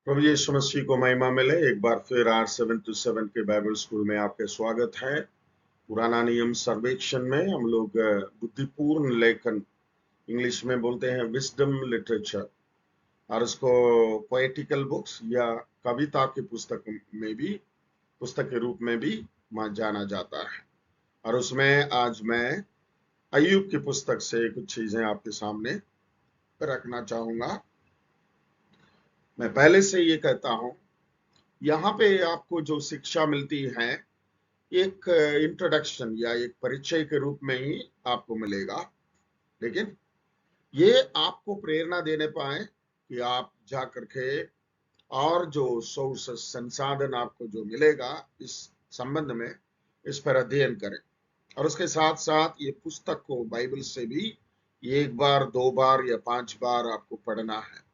प्रभु यीशु मसीह को महिमा मिले। एक बार फिर R727 के बाइबल स्कूल में आपके स्वागत है। पुराना नियम सर्वेक्षण में हम लोग बुद्धिपूर्ण लेखन, इंग्लिश में बोलते हैं विजडम लिटरेचर, और उसको पोएटिकल बुक्स या कविता की पुस्तक के रूप में भी जाना जाता है। और उसमें आज मैं अय्यूब की पुस्तक से कुछ चीजें आपके सामने रखना चाहूंगा। मैं पहले से ये कहता हूं, यहाँ पे आपको जो शिक्षा मिलती है एक इंट्रोडक्शन या एक परिचय के रूप में ही आपको मिलेगा, लेकिन ये आपको प्रेरणा देने पाए कि आप जा करके और जो सोर्स संसाधन आपको जो मिलेगा इस संबंध में इस पर अध्ययन करें। और उसके साथ साथ ये पुस्तक को बाइबल से भी एक बार, दो बार या 5 बार आपको पढ़ना है।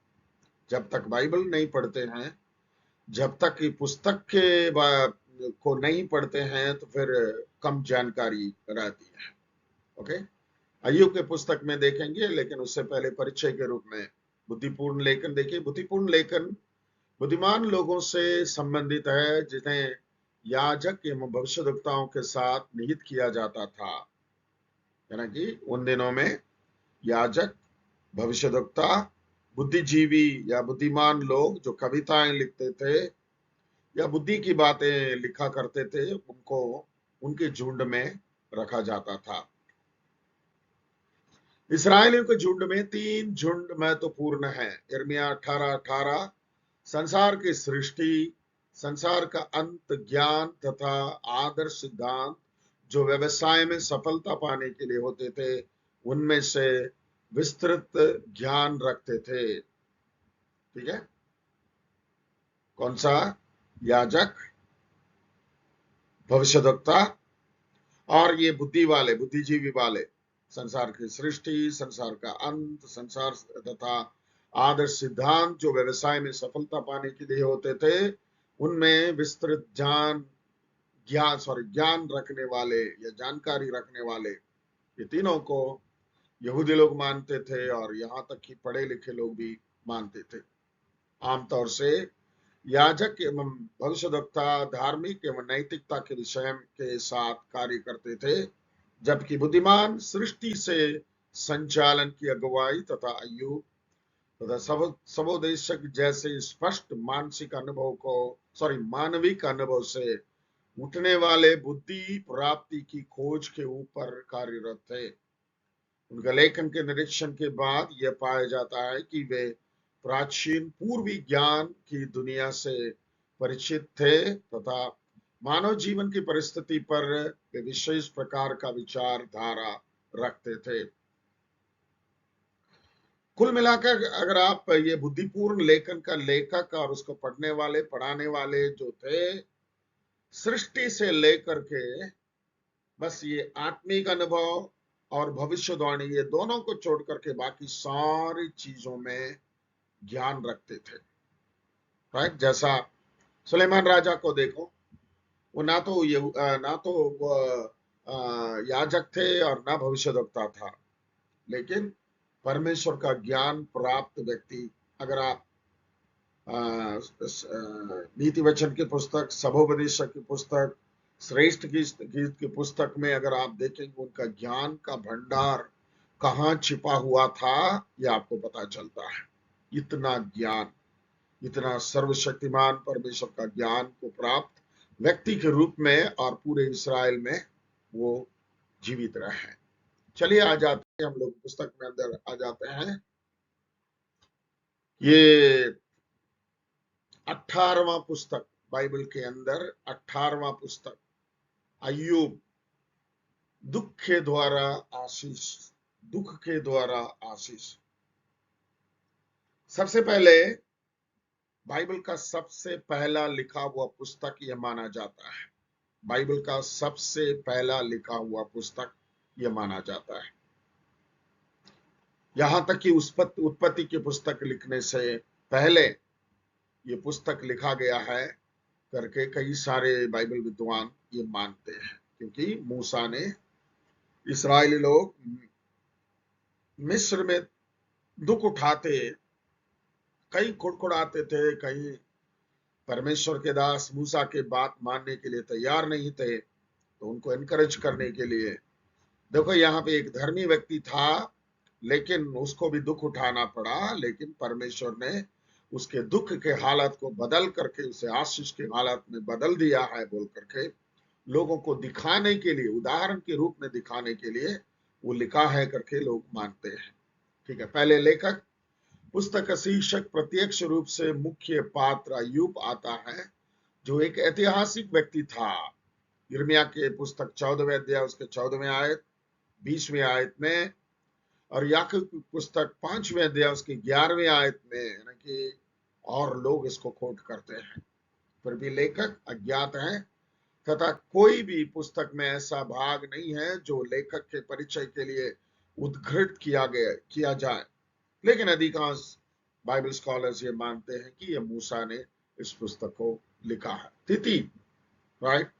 जब तक बाइबल नहीं पढ़ते हैं, जब तक कि पुस्तक को नहीं पढ़ते हैं, तो फिर कम जानकारी रहती है। ओके, अय्यूब के पुस्तक में देखेंगे, लेकिन उससे पहले परिचय के रूप में बुद्धिपूर्ण लेखन देखिए। बुद्धिपूर्ण लेखन बुद्धिमान लोगों से संबंधित है, जिन्हें याजक एवं भविष्यद्वक्ताओं के साथ निहित किया जाता था। यानी कि उन दिनों में याजक, भविष्यद्वक्ता, बुद्धिजीवी या बुद्धिमान लोग जो कविताएं लिखते थे या बुद्धि की बातें लिखा करते थे, उनको उनके झुंड में रखा जाता था। इस्राएलियों के झुंड में 3 झुंड महत्वपूर्ण हैं। यिर्मयाह 18:18 संसार की सृष्टि, संसार का अंत, ज्ञान तथा आदर्श सिद्धांत जो व्यवसाय में सफलता पाने के लिए होते थे, उनमें से विस्तृत ज्ञान रखते थे। ठीक है, कौन सा? याजक, भविष्यद्वक्ता और ये बुद्धिजीवी वाले। संसार की सृष्टि, संसार का अंत, संसार तथा आदर्श सिद्धांत जो व्यवसाय में सफलता पाने के लिए होते थे, उनमें विस्तृत ज्ञान रखने वाले या जानकारी रखने वाले, ये तीनों को यहूदी लोग मानते थे और यहाँ तक कि पढ़े लिखे लोग भी मानते थे। आमतौर से याजक एवं भविष्यद्वक्ता धार्मिक एवं नैतिकता के विषय के साथ कार्य करते थे, जबकि बुद्धिमान सृष्टि से संचालन की अगुवाई तथा अय्यूब तथा सबोदेशक जैसे स्पष्ट मानविक अनुभव से उठने वाले बुद्धि प्राप्ति की खोज के ऊपर कार्यरत थे। उनका लेखन के निरीक्षण के बाद यह पाया जाता है कि वे प्राचीन पूर्वी ज्ञान की दुनिया से परिचित थे तथा मानव जीवन की परिस्थिति पर वे विशेष प्रकार का विचारधारा रखते थे। कुल मिलाकर अगर आप ये बुद्धिपूर्ण लेखन का लेखक और उसको पढ़ने वाले, पढ़ाने वाले जो थे, सृष्टि से लेकर के बस ये आत्मिक अनुभव और भविष्यवाणी, ये दोनों को छोड़ करके बाकी सारी चीजों में ज्ञान रखते थे। राइट? जैसा सुलेमान राजा को देखो, वो ना तो वो याजक थे और ना भविष्यद्वक्ता था, लेकिन परमेश्वर का ज्ञान प्राप्त व्यक्ति। अगर आप नीति वचन की पुस्तक, सबोपदेशक की पुस्तक, श्रेष्ठ गीत की पुस्तक में अगर आप देखेंगे, उनका ज्ञान का भंडार कहाँ छिपा हुआ था, यह आपको पता चलता है। इतना ज्ञान, इतना सर्वशक्तिमान परमेश्वर का ज्ञान को प्राप्त व्यक्ति के रूप में और पूरे इस्राएल में वो जीवित रहे। चलिए आ जाते हैं, हम लोग पुस्तक में अंदर आ जाते हैं। ये 18वां पुस्तक, बाइबल के अंदर 18वां पुस्तक, अय्यूब, दुख के द्वारा आशीष। सबसे पहले बाइबल का सबसे पहला लिखा हुआ पुस्तक यह माना जाता है। बाइबल का सबसे पहला लिखा हुआ पुस्तक यह माना जाता है। यहां तक कि उत्पत्ति की पुस्तक लिखने से पहले ये पुस्तक लिखा गया है करके कई सारे बाइबल विद्वान ये मानते हैं, क्योंकि मूसा ने, इस्राएली लोग मिस्र में दुख उठाते, कहीं कुड़कुड़ाते थे, कहीं परमेश्वर के दास मूसा के बात मानने के लिए तैयार नहीं थे, तो उनको एनकरेज करने के लिए, देखो यहाँ पे एक धर्मी व्यक्ति था, लेकिन उसको भी दुख उठाना पड़ा, लेकिन परमेश्वर ने उसके दुख के हालत को बदल करके उसे आशीष के हालत में बदल दिया है बोल करके लोगों को दिखाने के लिए, उदाहरण के रूप में दिखाने के लिए वो लिखा है करके लोग मानते हैं। ठीक है, पहले लेखक पुस्तक का शीर्षक प्रत्यक्ष रूप से मुख्य पात्र अय्यूब आता है, जो एक ऐतिहासिक व्यक्ति था। यिर्मयाह के पुस्तक 14वें अध्याय उसके 14वें आयत 20वें आयत में, और याकूब की पुस्तक 5वें अध्याय उसके 11वें आयत में, यानी कि और लोग इसको कोट करते हैं, फिर भी लेखक अज्ञात है, तथा कोई भी पुस्तक में ऐसा भाग नहीं है जो लेखक के परिचय के लिए उद्धृत किया जाए। लेकिन अधिकांश बाइबल स्कॉलर्स ये मानते हैं कि ये मूसा ने इस पुस्तक को लिखा है। तिथि, राइट,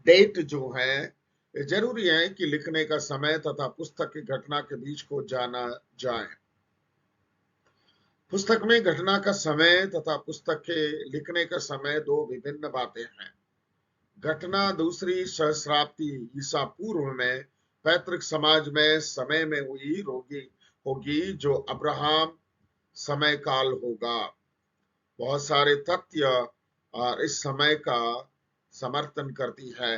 डेट जो है, ये जरूरी है कि लिखने का समय तथा पुस्तक की घटना के बीच को जाना जाए। पुस्तक में घटना का समय तथा पुस्तक के लिखने का समय दो विभिन्न बातें हैं। घटना दूसरी सहस्राब्दी ईसा पूर्व में पैतृक समाज में समय में हुई होगी, जो अब्राहम समय काल होगा। बहुत सारे तथ्य और इस समय का समर्थन करती है।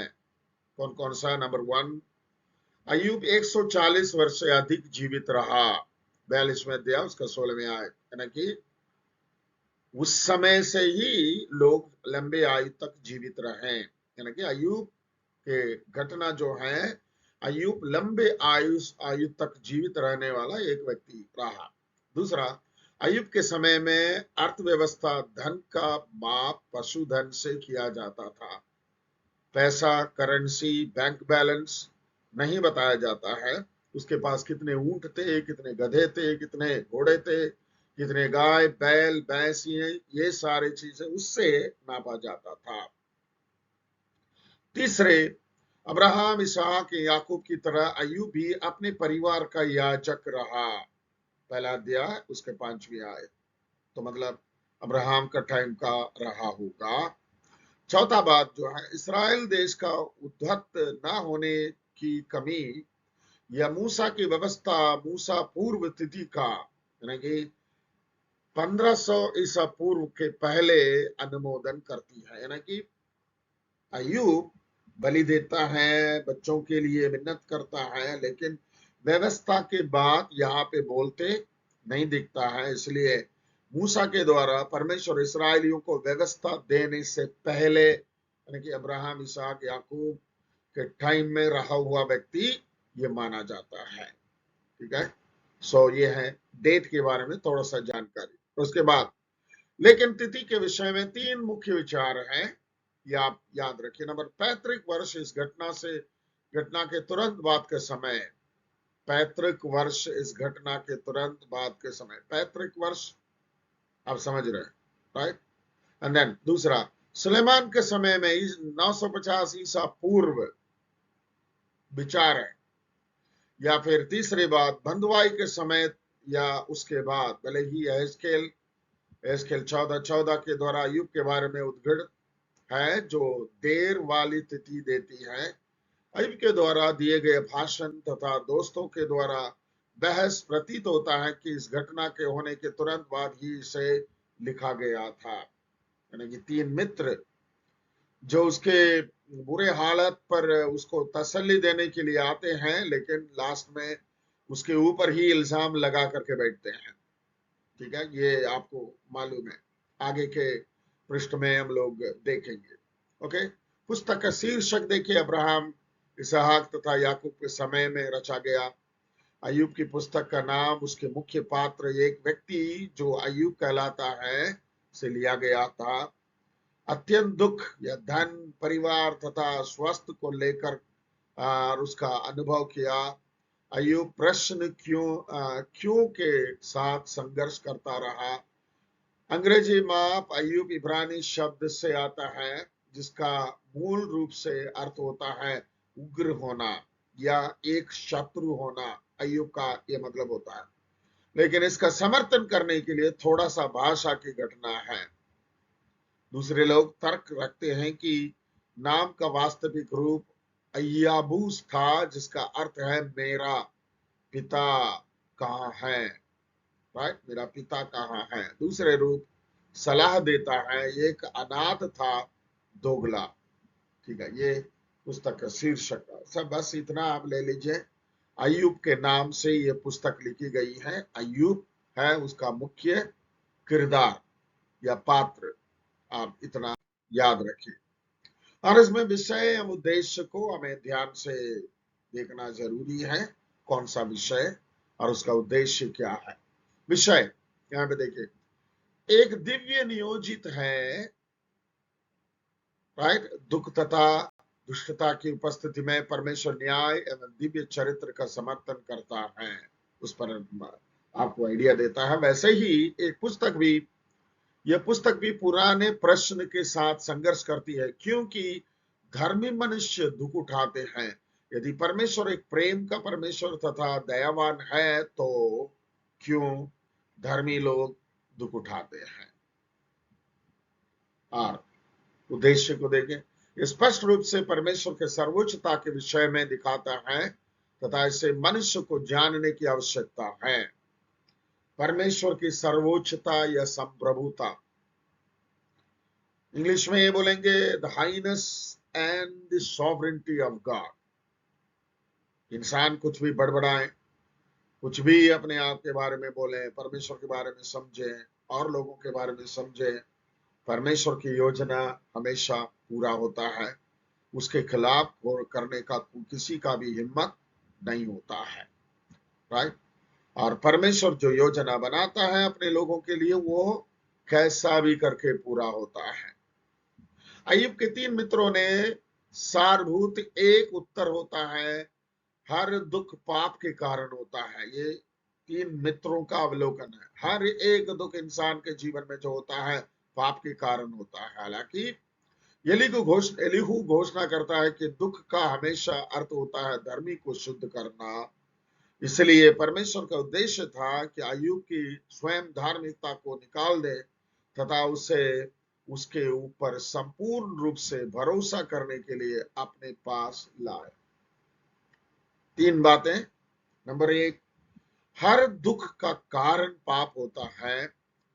कौन कौन सा? नंबर 1, अय्यूब 140 वर्ष से अधिक जीवित रहा। 42वें अध्याय उसका 16वें आयत, यानी कि उस समय से ही लोग लंबे आयु तक जीवित रहे, यानी कि अय्यूब के घटना जो है, अय्यूब लंबे आयु तक जीवित रहने वाला एक व्यक्ति रहा। दूसरा, अय्यूब के समय में अर्थव्यवस्था धन का माप पशुधन से किया जाता था। पैसा, करेंसी, बैंक बैलेंस नहीं बताया जाता है। उसके पास कितने ऊंट थे, कितने गधे थे, कितने घोड़े थे, कितने गाय, बैल, भैंस, ये सारी चीजें उससे नापा जाता था। तीसरे, अब्राहम, इसहाक, याकूब की तरह अय्यूब भी अपने परिवार का याजक रहा। पहला अध्याय उसके 5वीं आयत, तो मतलब अब्राहम का टाइम का रहा होगा। चौथा बात जो है, इसराइल देश का उद्धत न होने की कमी या मूसा की व्यवस्था मूसा पूर्व तिथि का, यानी कि 1500 ईसा पूर्व के पहले अनुमोदन करती है। यानी कि अय्यूब बलि देता है, बच्चों के लिए मिन्नत करता है, लेकिन व्यवस्था के बाद यहाँ पे बोलते नहीं दिखता है। इसलिए मूसा के द्वारा परमेश्वर इसराइलियों को व्यवस्था देने से पहले, यानी कि अब्राहम, इसहाक, याकूब के टाइम में रहा हुआ व्यक्ति ये माना जाता है। ठीक है, सो ये है डेट के बारे में थोड़ा सा जानकारी। उसके बाद लेकिन तिथि के विषय में 3 मुख्य विचार हैं, ये आप याद रखिए। नंबर, पैतृक वर्ष इस घटना के तुरंत बाद के समय। पैतृक वर्ष इस घटना के तुरंत बाद के समय, पैतृक वर्ष आप समझ रहे हैं, राइट। एंड देन दूसरा, सुलेमान के समय में 950 ईसा पूर्व विचार है, या फिर तीसरी बात बंधुआई के समय या उसके बाद। भले ही एहजकेल 14:14 के द्वारा अय्यूब के बारे में उद्धृत है, जो देर वाली तिथि देती है। अय्यूब के द्वारा दिए गए भाषण तथा दोस्तों के द्वारा बहस प्रतीत होता है कि इस घटना के होने के तुरंत बाद ही इसे लिखा गया था। यानी कि 3 मित्र जो उसके बुरे हालत पर उसको तसल्ली देने के लिए आते हैं, लेकिन लास्ट में उसके ऊपर ही इल्जाम लगा करके बैठते हैं। ठीक है, ये आपको मालूम है, आगे के पृष्ठ में हम लोग देखेंगे। ओके, पुस्तक का शीर्षक देखिए, अब्राहम, इसहाक तथा याकूब के समय में रचा गया। अय्यूब की पुस्तक का नाम उसके मुख्य पात्र एक व्यक्ति जो अय्यूब कहलाता है से लिया गया था। अत्यंत दुख या धन, परिवार तथा स्वास्थ्य को लेकर उसका अनुभव किया। अय्यूब प्रश्न क्यों के साथ संघर्ष करता रहा। अंग्रेजी माप अय्यूब इब्रानी शब्द से आता है, जिसका मूल रूप से अर्थ होता है उग्र होना या एक शत्रु होना। अय्यूब का यह मतलब होता है, लेकिन इसका समर्थन करने के लिए थोड़ा सा भाषा की घटना है। दूसरे लोग तर्क रखते हैं कि नाम का वास्तविक रूप अय्याबूस था, जिसका अर्थ है मेरा पिता कहाँ है। राइट, मेरा पिता कहाँ है। दूसरे रूप सलाह देता है, ये एक अनाथ था, दोगला। ठीक है, ये पुस्तक का शीर्षक है। सब बस इतना आप ले लीजिए। अय्यूब के नाम से ये पुस्तक लिखी गई है। अय्यूब है उसका मुख्य किरदार या पात्र, आप इतना याद रखिए। और इसमें विषय एवं उद्देश्य को हमें ध्यान से देखना जरूरी है। कौन सा विषय और उसका उद्देश्य क्या है। विषय यहाँ पे देखिए, एक दिव्य नियोजित है। राइट, दुख तथा दुष्टता की उपस्थिति में परमेश्वर न्याय एवं दिव्य चरित्र का समर्थन करता है, उस पर आपको आइडिया देता है। वैसे ही एक पुस्तक भी, यह पुस्तक भी पुराने प्रश्न के साथ संघर्ष करती है, क्योंकि धर्मी मनुष्य दुख उठाते हैं। यदि परमेश्वर एक प्रेम का परमेश्वर तथा दयावान है, तो क्यों धर्मी लोग दुख उठाते हैं। और उद्देश्य को देखें, स्पष्ट रूप से परमेश्वर के सर्वोच्चता के विषय में दिखाता है तथा इसे मनुष्य को जानने की आवश्यकता है। परमेश्वर की सर्वोच्चता या संप्रभुता, इंग्लिश में ये बोलेंगे the highness and the sovereignty of God. इंसान कुछ भी बड़बड़ाए, कुछ भी अपने आप के बारे में बोले, परमेश्वर के बारे में समझे और लोगों के बारे में समझे, परमेश्वर की योजना हमेशा पूरा होता है। उसके खिलाफ करने का किसी का भी हिम्मत नहीं होता है। राइट, और परमेश्वर जो योजना बनाता है अपने लोगों के लिए, वो कैसा भी करके पूरा होता है। अय्यूब के 3 मित्रों ने सारभूत एक उत्तर होता है, हर दुख पाप के कारण होता है। ये 3 मित्रों का अवलोकन है। हर एक दुख इंसान के जीवन में जो होता है, पाप के कारण होता है। हालांकि एलीहू घोषणा करता है कि दुख का हमेशा अर्थ होता है धर्मी को शुद्ध करना। इसलिए परमेश्वर का उद्देश्य था कि अय्यूब की स्वयं धार्मिकता को निकाल दे तथा उसे उसके ऊपर संपूर्ण रूप से भरोसा करने के लिए अपने पास लाए। 3 बातें। नंबर 1, हर दुख का कारण पाप होता है।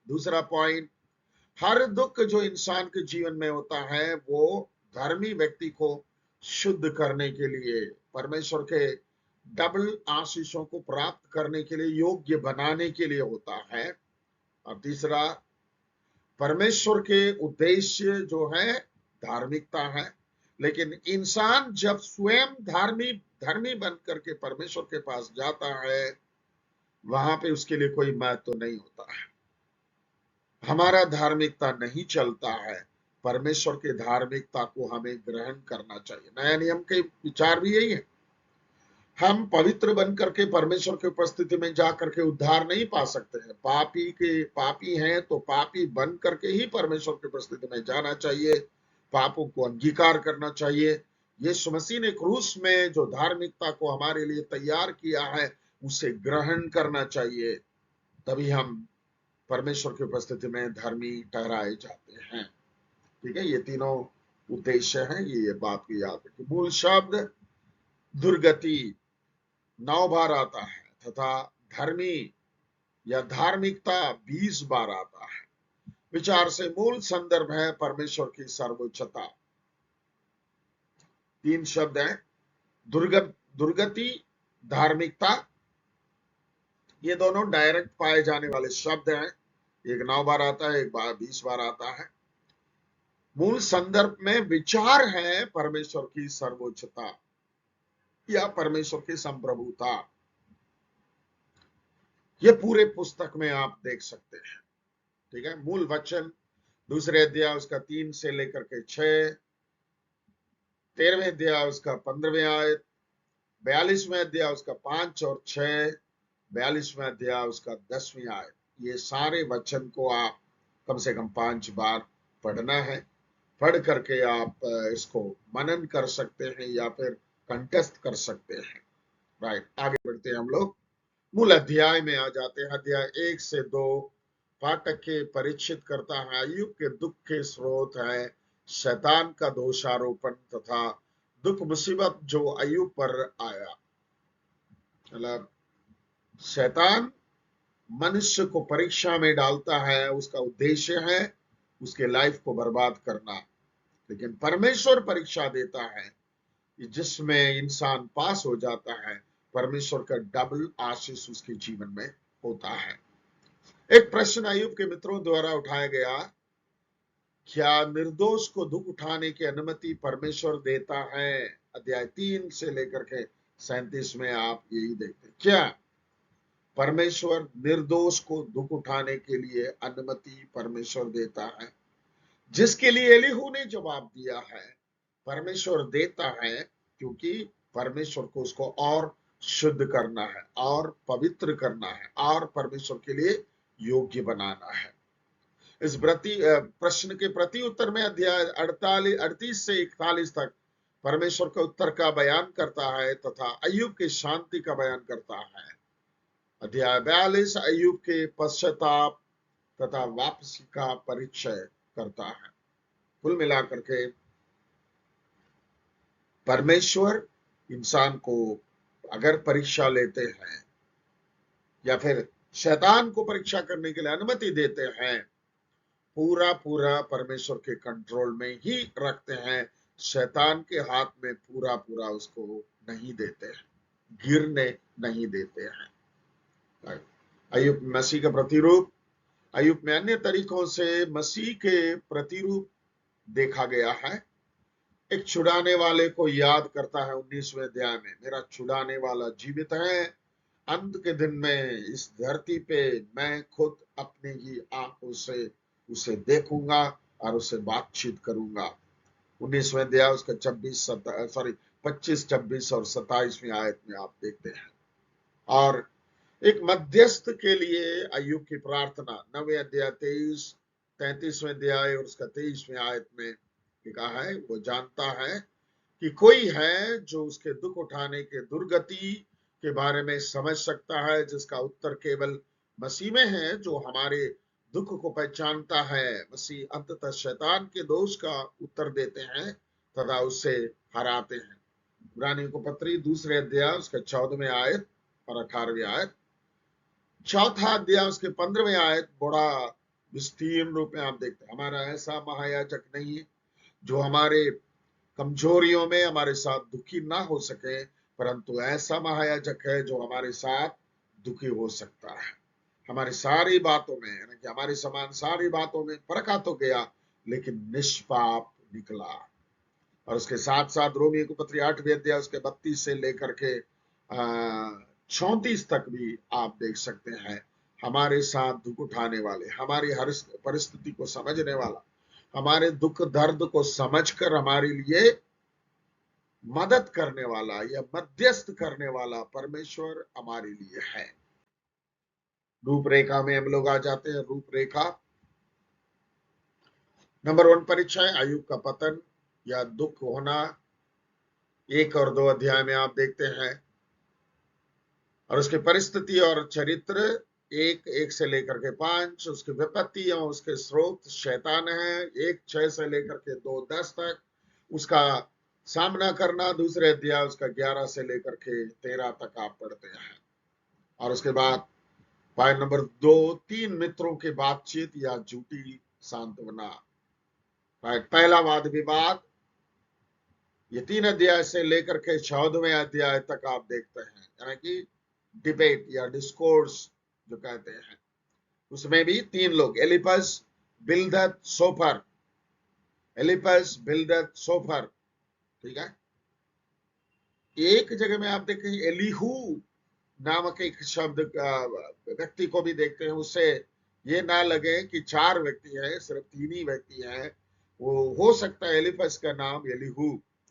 दूसरा पॉइंट, हर दुख जो इंसान के जीवन में होता है, वो धर्मी व्यक्ति को शुद्ध करने के लिए, परमेश्वर के डबल आशीषों को प्राप्त करने के लिए, योग्य बनाने के लिए होता है। और तीसरा, परमेश्वर के उद्देश्य जो है धार्मिकता है, लेकिन इंसान जब स्वयं धर्मी बन करके परमेश्वर के पास जाता है, वहां पे उसके लिए कोई महत्व तो नहीं होता है। हमारा धार्मिकता नहीं चलता है, परमेश्वर के धार्मिकता को हमें ग्रहण करना चाहिए। नया नियम के विचार भी यही है। हम पवित्र बन करके परमेश्वर की उपस्थिति में जा करके उद्धार नहीं पा सकते हैं। पापी हैं तो पापी बन करके ही परमेश्वर की उपस्थिति में जाना चाहिए, पापों को अंगीकार करना चाहिए। यीशु मसीह ने क्रूस में जो धार्मिकता को हमारे लिए तैयार किया है, उसे ग्रहण करना चाहिए, तभी हम परमेश्वर की उपस्थिति में धर्मी ठहराए जाते हैं। ठीक है, ये तीनों उद्देश्य हैं। ये बात की याद रखिए। मूल शब्द दुर्गति 9 बार आता है तथा धर्मी या धार्मिकता 20 बार आता है। विचार से मूल संदर्भ है परमेश्वर की सर्वोच्चता। 3 शब्द हैं, दुर्गति, धार्मिकता। ये दोनों डायरेक्ट पाए जाने वाले शब्द हैं। एक 9 बार आता है, एक बार 20 बार आता है। मूल संदर्भ में विचार है परमेश्वर की सर्वोच्चता या परमेश्वर की संप्रभुता। ये पूरे पुस्तक में आप देख सकते हैं। ठीक है, मूल वचन दूसरे अध्याय उसका 3 से लेकर के 6, 13वें अध्याय उसका 15वें आयत, 42वें अध्याय उसका 5 और 6, 42वें अध्याय उसका 10वीं आयत। ये सारे वचन को आप कम से कम 5 बार पढ़ना है। पढ़ करके आप इसको मनन कर सकते हैं या फिर कंठस्थ कर सकते हैं। राइट, आगे बढ़ते हैं हम लोग। मूल अध्याय में आ जाते हैं। अध्याय 1 से 2 फाटक के परीक्षित करता है। अय्यूब के दुख के स्रोत है शैतान का दोषारोपण तथा दुख मुसीबत जो अय्यूब पर आया। मतलब शैतान मनुष्य को परीक्षा में डालता है, उसका उद्देश्य है उसके लाइफ को बर्बाद करना। लेकिन परमेश्वर परीक्षा देता है जिसमें इंसान पास हो जाता है, परमेश्वर का डबल आशीष उसके जीवन में होता है। एक प्रश्न अय्यूब के मित्रों द्वारा उठाया गया, क्या निर्दोष को दुख उठाने की अनुमति परमेश्वर देता है? अध्याय 3 से लेकर के 37 में आप यही देखते हैं। क्या परमेश्वर निर्दोष को दुख उठाने के लिए अनुमति परमेश्वर देता है? जिसके लिए एलीहू ने जवाब दिया है, परमेश्वर देता है क्योंकि परमेश्वर को उसको और शुद्ध करना है और पवित्र करना है और परमेश्वर के लिए योग्य बनाना है। इस प्रश्न के प्रति उत्तर में अध्याय 38 से 41 तक परमेश्वर के उत्तर का बयान करता है तथा अय्यूब की शांति का बयान करता है। अध्याय 42 अय्यूब के पश्चाताप तथा वापसी का परिचय करता है। कुल मिलाकर के परमेश्वर इंसान को अगर परीक्षा लेते हैं या फिर शैतान को परीक्षा करने के लिए अनुमति देते हैं, पूरा पूरा परमेश्वर के कंट्रोल में ही रखते हैं। शैतान के हाथ में पूरा पूरा उसको नहीं देते हैं, गिरने नहीं देते हैं। अय्यूब मसीह का प्रतिरूप। अय्यूब में अन्य तरीकों से मसीह के प्रतिरूप देखा गया है। एक छुड़ाने वाले को याद करता है 19वें अध्याय में, मेरा छुड़ाने वाला जीवित है, अंत के दिन में इस धरती पे मैं खुद अपनी ही आंखों से उसे देखूंगा और उससे बातचीत करूंगा। 19वें अध्याय उसका 25, 26 और 27वीं आयत में आप देखते हैं। और एक मध्यस्थ के लिए अय्यूब की प्रार्थना 9वें अध्याय 33वें अध्याय और उसका 23वीं आयत में लिखा है, वो जानता है कि कोई है जो उसके दुख उठाने के दुर्गति के बारे में समझ सकता है, जिसका उत्तर केवल मसीह में है, जो हमारे दुख को पहचानता है। मसीह अंततः शैतान के दोष का उत्तर देते हैं तथा उससे हराते हैं। इब्रानियों को पत्री 2 अध्याय उसका 14वें आयत और 18वें आयत। चौथा अध्याय उसके 15वें आयत बड़ा विस्तीर्ण रूप में आप देखते हैं, हमारा ऐसा महायाजक नहीं है जो हमारे कमजोरियों में हमारे साथ दुखी ना हो सके, परंतु ऐसा महायाजक है जो हमारे साथ दुखी हो सकता है। हमारी सारी बातों में, यानी कि हमारे समान सारी बातों में परखा तो गया लेकिन निष्पाप निकला। और उसके साथ साथ रोमियो को पत्री 8वें अध्याय उसके 32 से लेकर के 34 तक भी आप देख सकते हैं, हमारे साथ दुख उठाने वाले, हमारी हर परिस्थिति को समझने वाला, हमारे दुख दर्द को समझकर हमारे लिए मदद करने वाला या मध्यस्थ करने वाला परमेश्वर हमारे लिए है। रूपरेखा में हम लोग आ जाते हैं। रूपरेखा नंबर 1 परिचय, अय्यूब का पतन या दुख होना 1 और 2 अध्याय में आप देखते हैं। और उसकी परिस्थिति और चरित्र 1 से लेकर के 5, उसकी विपत्ति और उसके स्रोत शैतान है 1:6 से लेकर के 2:10 तक। उसका सामना करना 2 अध्याय उसका 11 से लेकर के 13 तक आप पढ़ते हैं। और उसके बाद पॉइंट नंबर 2, 3 मित्रों की बातचीत या झूठी सांत्वना। पहला वाद विवाद, ये 3 अध्याय से लेकर के 14वें अध्याय तक आप देखते हैं, यानी कि डिबेट या डिस्कोर्स जो कहते हैं। उसमें भी 3 लोग, एलिपस, बिल्दद, सोफर। एलिपस, बिल्दद, सोफर, ठीक है। एक जगह में आप देखें एलीहू नामक एक शब्द व्यक्ति को भी देखते हैं, उससे ये ना लगे कि 4 व्यक्ति हैं, सिर्फ 3 ही व्यक्ति हैं। वो हो सकता है एलिपस का नाम एलीहू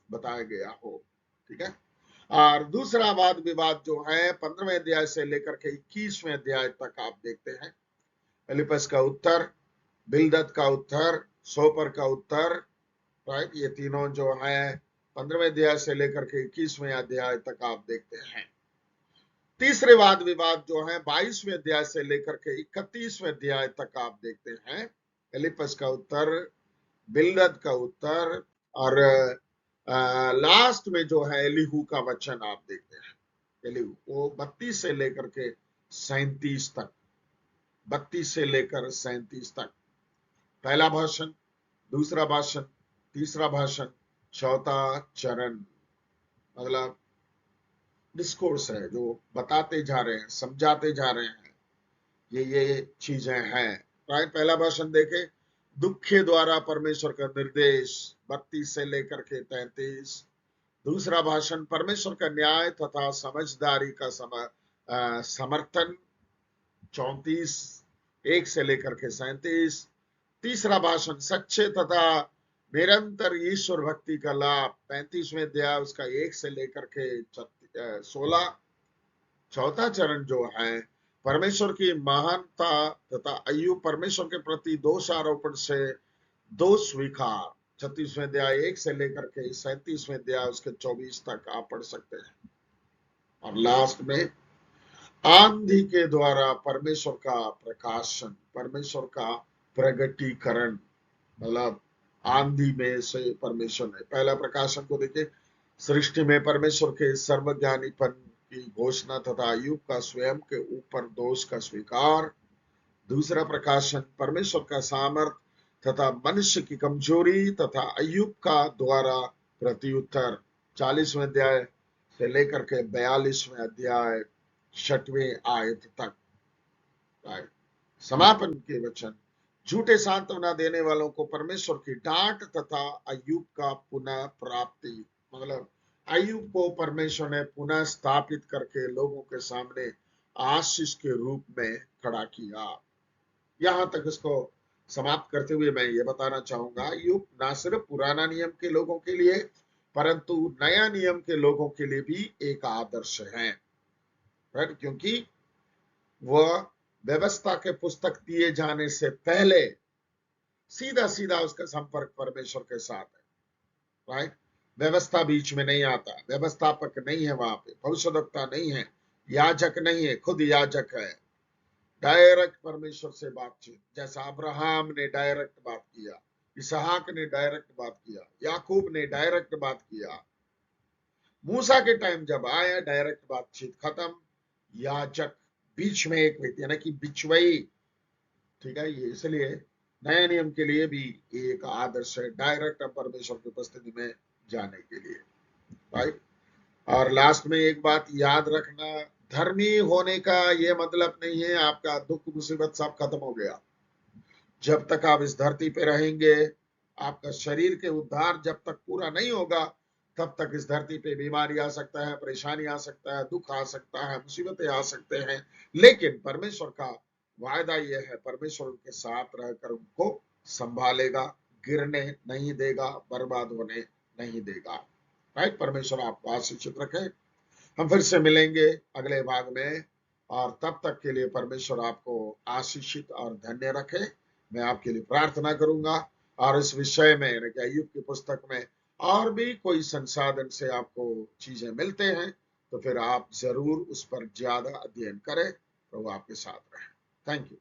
बताया गया हो, ठीक है। और दूसरा वाद विवाद जो है 15वें अध्याय से लेकर के 21वें अध्याय तक आप देखते हैं। एलिपस का उत्तर, बिल्दद का उत्तर, सोपर का उत्तर, राइट, ये तीनों जो है 15वें अध्याय से लेकर के 21वें अध्याय तक आप देखते हैं। तीसरे वाद विवाद जो है 22वें अध्याय से लेकर के 31वें अध्याय तक आप देखते हैं। एलिपस का उत्तर, बिलदद का उत्तर, और लास्ट में जो है एलीहू का वचन आप देखते हैं। एलीहू वो 32 से लेकर के 37 तक, 32 से लेकर 37 तक पहला भाषण, दूसरा भाषण, तीसरा भाषण, चौथा चरण, मतलब डिस्कोर्स है जो बताते जा रहे हैं, समझाते जा रहे हैं, ये चीजें हैं। राइट, पहला भाषण देखे, दुख के द्वारा परमेश्वर का निर्देश 32 से लेकर के 33। दूसरा भाषण परमेश्वर का न्याय तथा समझदारी का समर्थन 34, 1 से लेकर के 37। तीसरा भाषण सच्चे तथा निरंतर ईश्वर भक्ति का लाभ 35वें अध्याय उसका 1 से लेकर के 16। चौथा चरण जो है परमेश्वर की महानता तथा अय्यूब परमेश्वर के प्रति दोष आरोपण से दोष स्वीकार 36वें अध्याय 1 से लेकर के 37वें अध्याय उसके 24 तक आप पढ़ सकते हैं। और लास्ट में आंधी के द्वारा परमेश्वर का प्रकाशन, परमेश्वर का प्रगटीकरण, मतलब आंधी में से परमेश्वर ने पहला प्रकाशन को देखिए, सृष्टि में परमेश्वर के सर्वज्ञानीपन की घोषणा तथा अय्यूब का स्वयं के ऊपर दोष का स्वीकार। दूसरा प्रकाशन परमेश्वर का सामर्थ तथा मनुष्य की कमजोरी तथा अय्यूब का द्वारा प्रत्युत्तर 40वें अध्याय से लेकर के 42वें अध्याय 6वें आयत तक। समापन के वचन झूठे सांत्वना देने वालों को परमेश्वर की डांट तथा अय्यूब का पुनः प्राप्ति, मतलब अय्यूब को परमेश्वर ने पुनः स्थापित करके लोगों के सामने आशीष के रूप में खड़ा किया। यहां तक इसको समाप्त करते हुए मैं ये बताना चाहूंगा, अय्यूब ना सिर्फ पुराना नियम के लोगों के लिए परंतु नया नियम के लोगों के लिए भी एक आदर्श है। क्योंकि वह व्यवस्था के पुस्तक दिए जाने से पहले सीधा सीधा उसका संपर्क परमेश्वर के साथ है। राइट, व्यवस्था बीच में नहीं आता, व्यवस्थापक नहीं है वहां पे, भविष्यवक्ता नहीं है, याजक नहीं है, खुद याजक है। डायरेक्ट परमेश्वर से बातचीत, जैसा अब्राहम ने डायरेक्ट बात किया, इसहाक ने डायरेक्ट बात किया, याकूब ने डायरेक्ट बात किया, मूसा के टाइम जब आया डायरेक्ट बातचीत खत्म, याजक बीच में एक व्यक्ति यानी कि बिचवई। ठीक है, ये इसलिए नए नियम के लिए भी एक आदर्श है, डायरेक्ट परमेश्वर की उपस्थिति में जाने के लिए। राइट, और लास्ट में एक बात याद रखना, धर्मी होने का ये मतलब नहीं है आपका दुख मुसीबत सब खत्म हो गया। जब तक आप इस धरती पे रहेंगे, आपका शरीर के उद्धार जब तक पूरा नहीं होगा तब तक इस धरती पे बीमारी आ सकता है, परेशानी आ सकता है, दुख आ सकता है, मुसीबतें आ सकते हैं। लेकिन परमेश्वर का वायदा यह है, परमेश्वर उनके साथ रहकर उनको संभालेगा, गिरने नहीं देगा, बर्बाद होने नहीं देगा। राइट, परमेश्वर आपको आशीषित रखे। हम फिर से मिलेंगे अगले भाग में, और तब तक के लिए परमेश्वर आपको आशीषित और धन्य रखे। मैं आपके लिए प्रार्थना करूंगा, और इस विषय में यानी कि अय्यूब की पुस्तक में और भी कोई संसाधन से आपको चीजें मिलते हैं तो फिर आप जरूर उस पर ज्यादा अध्ययन करें। प्रभु आपके साथ रहे। Thank you.